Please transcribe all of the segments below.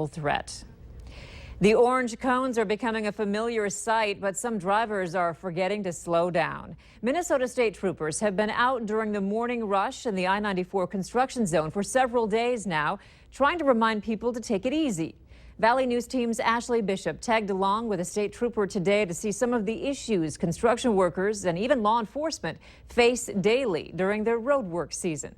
triple threat. The orange cones are becoming a familiar sight, but some drivers are forgetting to slow down. Minnesota State Troopers have been out during the morning rush in the I-94 construction zone for several days now, trying to remind people to take it easy. Valley News Team's Ashley Bishop tagged along with a state trooper today to see some of the issues construction workers and even law enforcement face daily during their roadwork season.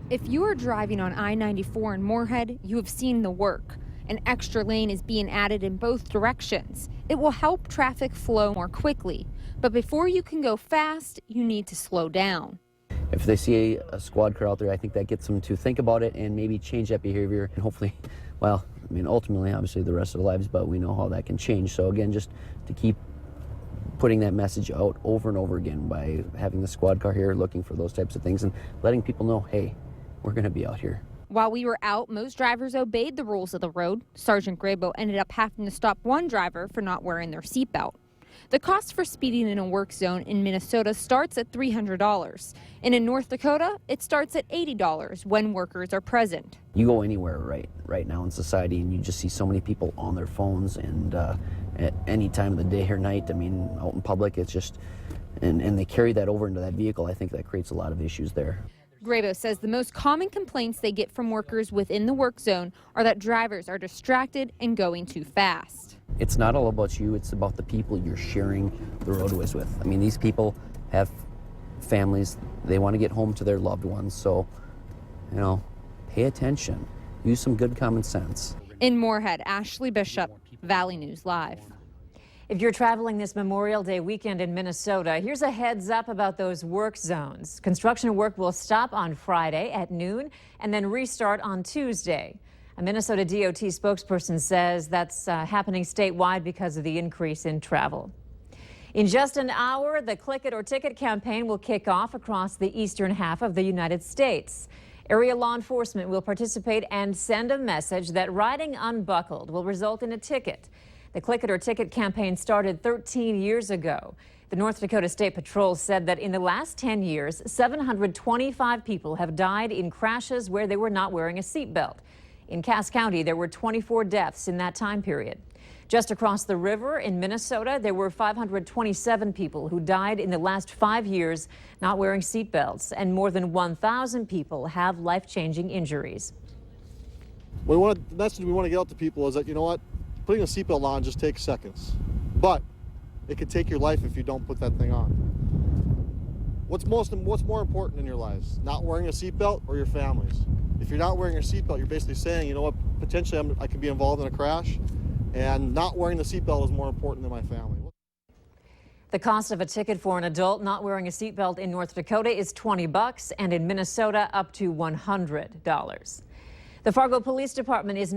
If you are driving on I-94 in Moorhead, you have seen the work. An extra lane is being added in both directions. It will help traffic flow more quickly. But before you can go fast, you need to slow down. If they see a squad car out there, I think that gets them to think about it and maybe change that behavior. And hopefully, well, I mean, ultimately, obviously, the rest of their lives, but we know how that can change. So again, just to keep putting that message out over and over again by having the squad car here, looking for those types of things and letting people know, hey, we're going to be out here. While we were out, most drivers obeyed the rules of the road. Sergeant Grabo ended up having to stop one driver for not wearing their seatbelt. The cost for speeding in a work zone in Minnesota starts at $300. And in North Dakota, it starts at $80 when workers are present. You go anywhere right now in society and you just see so many people on their phones, and at any time of the day or night, I mean, out in public, it's just, and they carry that over into that vehicle. I think that creates a lot of issues there. Grabo says the most common complaints they get from workers within the work zone are that drivers are distracted and going too fast. It's not all about you, it's about the people you're sharing the roadways with. I mean, these people have families, they want to get home to their loved ones, so, you know, pay attention, use some good common sense. In Moorhead, Ashley Bishop, Valley News Live. If you're traveling this Memorial Day weekend in Minnesota, here's a heads up about those work zones. Construction work will stop on Friday at noon and then restart on Tuesday. A Minnesota DOT spokesperson says that's happening statewide because of the increase in travel. In just an hour, the Click It or Ticket campaign will kick off across the eastern half of the United States. Area law enforcement will participate and send a message that riding unbuckled will result in a ticket. The Click It or Ticket campaign started 13 years ago. The North Dakota State Patrol said that in the last 10 years, 725 people have died in crashes where they were not wearing a seatbelt. In Cass County, there were 24 deaths in that time period. Just across the river in Minnesota, there were 527 people who died in the last 5 years not wearing seatbelts, and more than 1,000 people have life-changing injuries. The message we want to get out to people is that, you know what, putting a seatbelt on just takes seconds, but it could take your life if you don't put that thing on. What's more important in your lives, not wearing a seatbelt or your families? If you're not wearing your seatbelt, you're basically saying, you know what, potentially I could be involved in a crash, and not wearing the seatbelt is more important than my family. The cost of a ticket for an adult not wearing a seatbelt in North Dakota is $20, and in Minnesota up to $100. The Fargo Police Department is